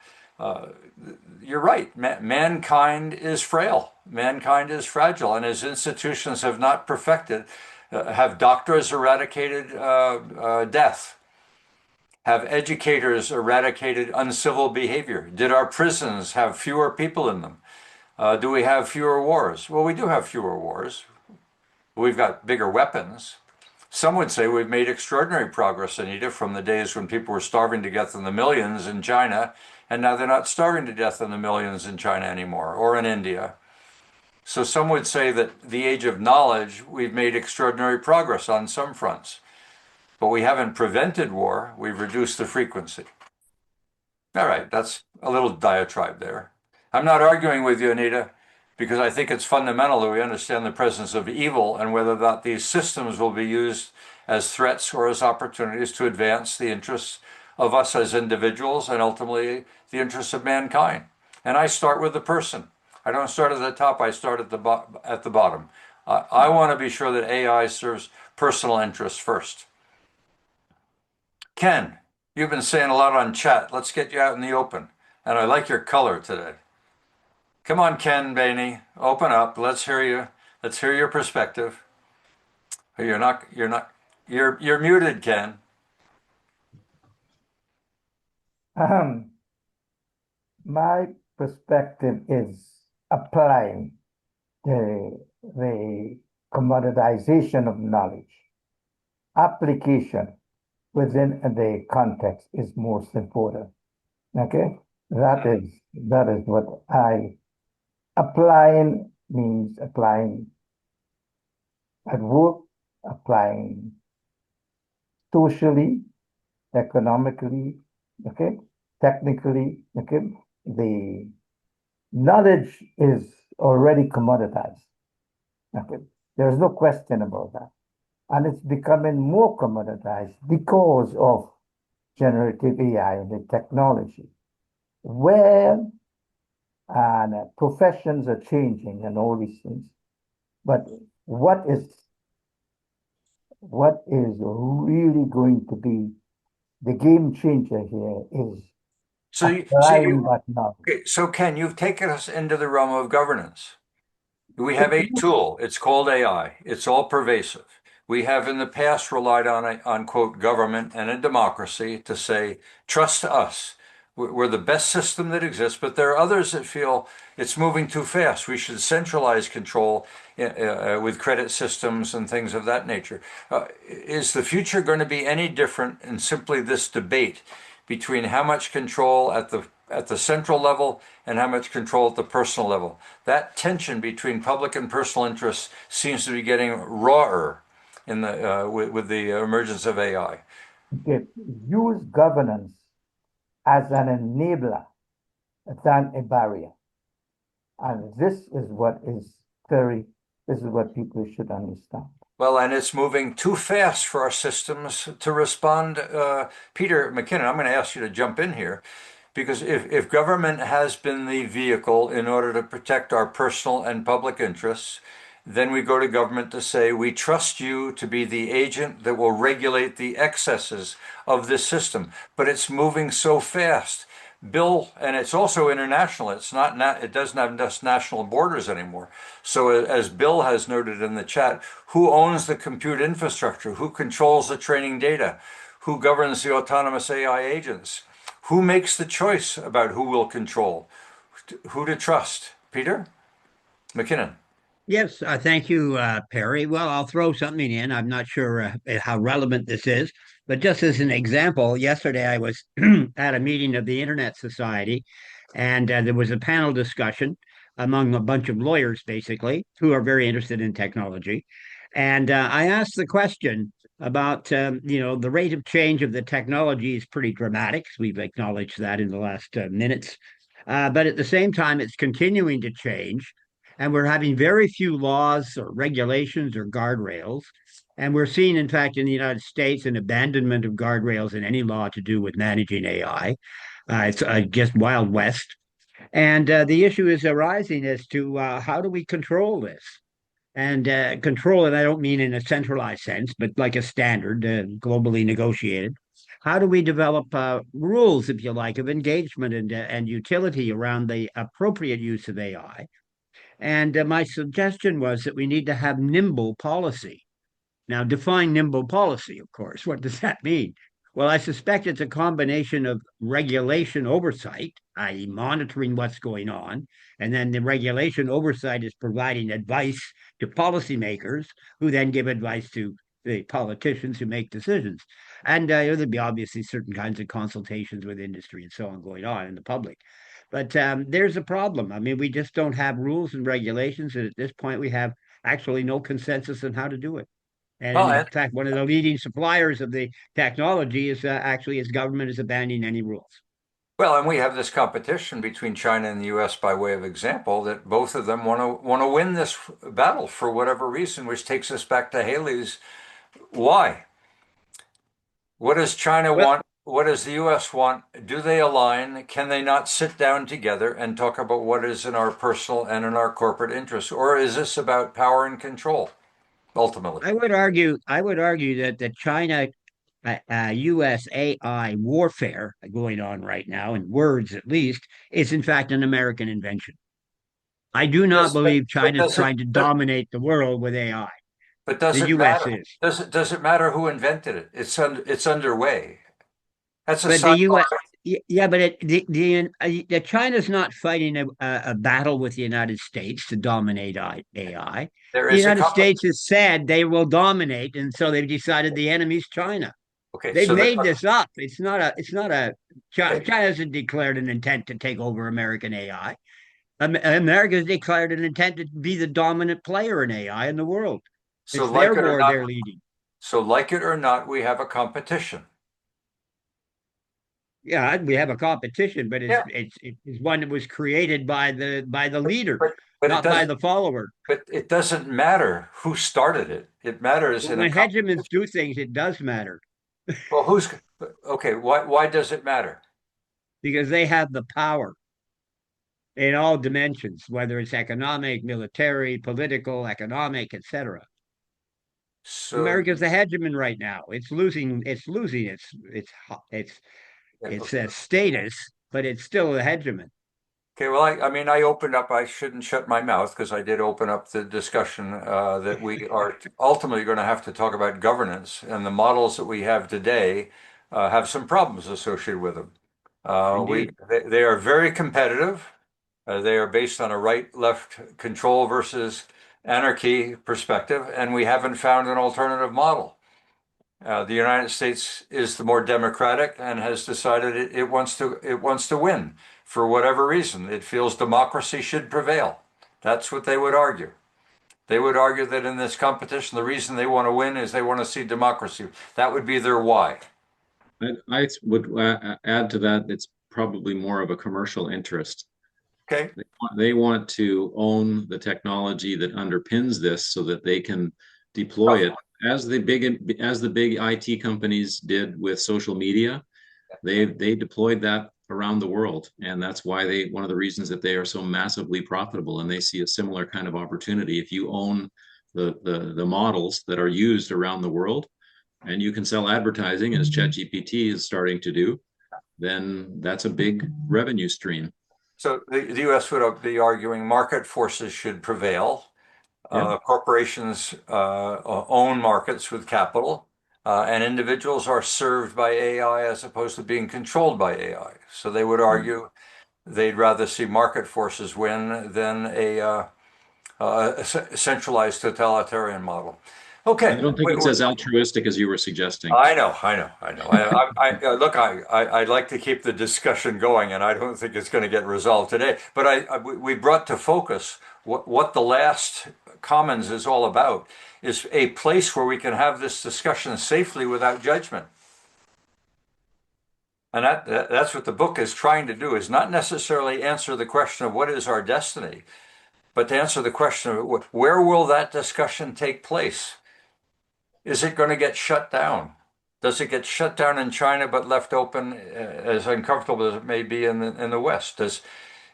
You're right. Mankind is frail. Mankind is fragile, and as institutions have not perfected, have doctors eradicated death? Have educators eradicated uncivil behavior? Did our prisons have fewer people in them? Do we have fewer wars? Well, we do have fewer wars. We've got bigger weapons. Some would say we've made extraordinary progress, Anita, from the days when people were starving to death in the millions in China, and now they're not starving to death in the millions in China anymore, or in India. So some would say that the age of knowledge, we've made extraordinary progress on some fronts. But we haven't prevented war, we've reduced the frequency. All right, that's a little diatribe there. I'm not arguing with you, Anita, because I think it's fundamental that we understand the presence of evil and whether that these systems will be used as threats or as opportunities to advance the interests of us as individuals and ultimately the interests of mankind. And I start with the person. I don't start at the top, I start at the bottom. I want to be sure that AI serves personal interests first. Ken, you've been saying a lot on chat. Let's get you out in the open. And I like your color today. Come on, Ken Bainey, open up. Let's hear you. Let's hear your perspective. You're muted, Ken. My perspective is applying the commoditization of knowledge. Application within the context is most important. Okay, that is what I applying means applying at work, applying socially, economically, okay, technically, okay. The knowledge is already commoditized. Okay, there's no question about that. And it's becoming more commoditized because of generative AI and the technology, where professions are changing and all these things. But what is really going to be the game changer here is applying that knowledge. Okay, so Ken, you've taken us into the realm of governance. We have a tool. It's called AI. It's all pervasive. We have in the past relied on quote, government and a democracy to say, trust us. We're the best system that exists, but there are others that feel it's moving too fast. We should centralize control with credit systems and things of that nature. Is the future going to be any different in simply this debate between how much control at the central level and how much control at the personal level? That tension between public and personal interests seems to be getting rawer in with the emergence of AI. Okay. Use governance as an enabler than a barrier. And this is what people should understand. Well, and it's moving too fast for our systems to respond. Peter McKinnon, I'm going to ask you to jump in here, because if government has been the vehicle in order to protect our personal and public interests, then we go to government to say, we trust you to be the agent that will regulate the excesses of this system. But it's moving so fast. Bill, and it's also international. It's not, it doesn't have just national borders anymore. So as Bill has noted in the chat, who owns the compute infrastructure? Who controls the training data? Who governs the autonomous AI agents? Who makes the choice about who will control? Who to trust? Peter McKinnon. Yes, thank you, Perry. Well, I'll throw something in. I'm not sure how relevant this is, but just as an example, yesterday I was at a meeting of the Internet Society, and there was a panel discussion among a bunch of lawyers, basically, who are very interested in technology. And I asked the question about, the rate of change of the technology is pretty dramatic. We've acknowledged that in the last minutes. But at the same time, it's continuing to change. And we're having very few laws or regulations or guardrails. And we're seeing, in fact, in the United States, an abandonment of guardrails in any law to do with managing AI. It's just Wild West. And the issue is arising as to how do we control this? And control it, I don't mean in a centralized sense, but like a standard, globally negotiated. How do we develop rules, if you like, of engagement and utility around the appropriate use of AI? And my suggestion was that we need to have nimble policy. Now, define nimble policy, of course. What does that mean? Well, I suspect it's a combination of regulation oversight, i.e., monitoring what's going on, and then the regulation oversight is providing advice to policymakers, who then give advice to the politicians who make decisions. And there'd be obviously certain kinds of consultations with industry and so on going on in the public. But there's a problem. I mean, we just don't have rules and regulations, and at this point, we have actually no consensus on how to do it. And in Well, fact, one of the leading suppliers of the technology is actually its government is abandoning any rules. well, and we have this competition between China and the U.S. by way of example that both of them want to win this battle for whatever reason, which takes us back to Haley's why. What does China Well, want? What does the U.S. want? Do they align? Can they not sit down together and talk about what is in our personal and in our corporate interests? Or is this about power and control, ultimately? I would argue that the China US AI warfare going on right now, in words at least, is in fact an American invention. I do not Yes, believe but China's does it, trying to dominate the world with AI. but does The it US matter? is. Does it matter who invented it? It's underway. That's a But the sci U.S. Yeah, but the China's not fighting a battle with the United States to dominate AI. There The is a United comp States has said they will dominate, and so they've decided the enemy's China. Okay, They've so the made this up. It's not a okay, China hasn't declared an intent to take over American AI. America's declared an intent to be the dominant player in AI in the world. so It's their like it or war not, they're leading. so like it or not, we have a competition. Yeah, we have a competition, but Yeah, it's one that was created by the leader, but but it not by doesn't the follower. but it doesn't matter who started it. It matters But in a when comp hegemons do things, it does matter well, who's okay, why does it matter? because they have the power in all dimensions, whether it's economic, military, political, economic, etc. So America's the hegemon right now. It's losing its its okay. status, but it's still a hegemon. Okay, well, I mean, I opened up, I shouldn't shut my mouth because I did open up the discussion that we are ultimately going to have to talk about governance, and the models that we have today have some problems associated with them. Indeed. They are very competitive. They are based on a right-left control versus anarchy perspective, and we haven't found an alternative model. The United States is the more democratic and has decided it wants to win for whatever reason. It feels democracy should prevail. That's what they would argue. They would argue that in this competition, the reason they want to win is they want to see democracy. That would be their why. I would add to that, it's probably more of a commercial interest. Okay. They want to own the technology that underpins this so that they can deploy it as the big IT companies did with social media. They deployed that around the world, and that's why one of the reasons that they are so massively profitable, and they see a similar kind of opportunity. If you own the models that are used around the world, and you can sell advertising as ChatGPT is starting to do, then that's a big revenue stream. So the U.S. would be arguing market forces should prevail. Yeah. Corporations own markets with capital, and individuals are served by AI as opposed to being controlled by AI. So they would argue they'd rather see market forces win than a centralized totalitarian model. Okay. I don't think it's as altruistic as you were suggesting. I know. Look, I'd like to keep the discussion going, and I don't think it's going to get resolved today. But we brought to focus what the last Commons is all about, is a place where we can have this discussion safely without judgment. And that's what the book is trying to do, is not necessarily answer the question of what is our destiny, but to answer the question of where will that discussion take place? Is it going to get shut down? Does it get shut down in China but left open, as uncomfortable as it may be in the West?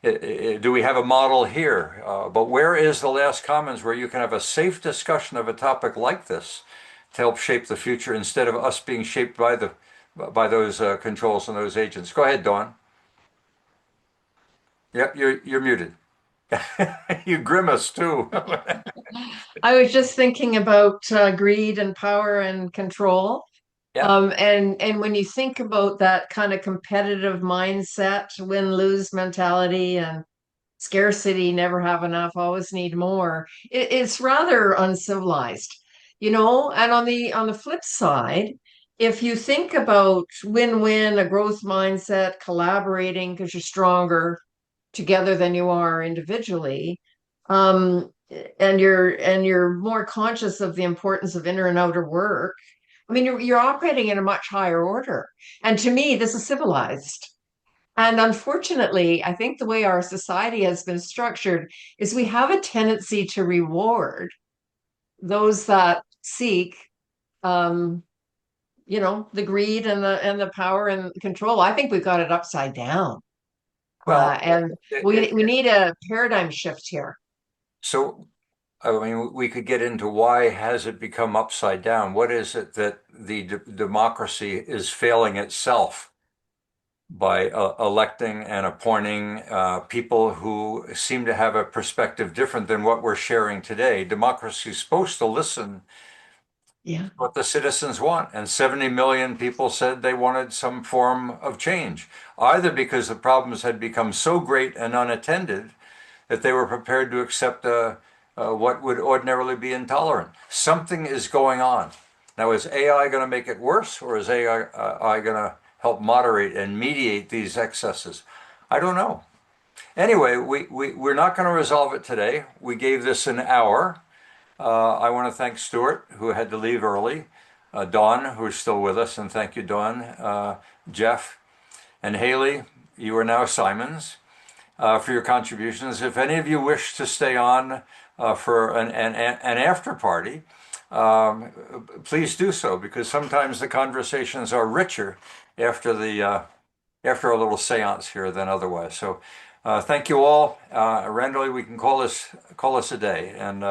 Do we have a model here? But where is the last Commons where you can have a safe discussion of a topic like this to help shape the future instead of us being shaped by those controls and those agents? Go ahead, Dawn. Yep, you're muted. You grimace too. I was just thinking about greed and power and control. Yeah. And when you think about that kind of competitive mindset, win-lose mentality and scarcity, never have enough, always need more, it's rather uncivilized, you know? And on the flip side, if you think about win-win, a growth mindset, collaborating because you're stronger together than you are individually, um, and you're more conscious of the importance of inner and outer work. I mean, you're operating in a much higher order. And to me, this is civilized. And unfortunately, I think the way our society has been structured is we have a tendency to reward those that seek, um, the greed and the power and control. I think we've got it upside down. Well, And we need a paradigm shift here. so I mean, we could get into why has it become upside down? What is it that the democracy is failing itself by electing and appointing people who seem to have a perspective different than what we're sharing today? Democracy is supposed to listen Yeah. what the citizens want, and 70 million people said they wanted some form of change, either because the problems had become so great and unattended that they were prepared to accept what would ordinarily be intolerant. Something is going on. Now, is AI going to make it worse, or is AI going to help moderate and mediate these excesses? I don't know. Anyway, we're not going to resolve it today. We gave this an hour. I want to thank Stuart, who had to leave early, Dawn, who's still with us, and thank you, Dawn, Jeff, and Haley. You are now Simons. For your contributions. If any of you wish to stay on for an after party, please do so, because sometimes the conversations are richer after after a little seance here than otherwise. So thank you all. Randall, we can call this a day, and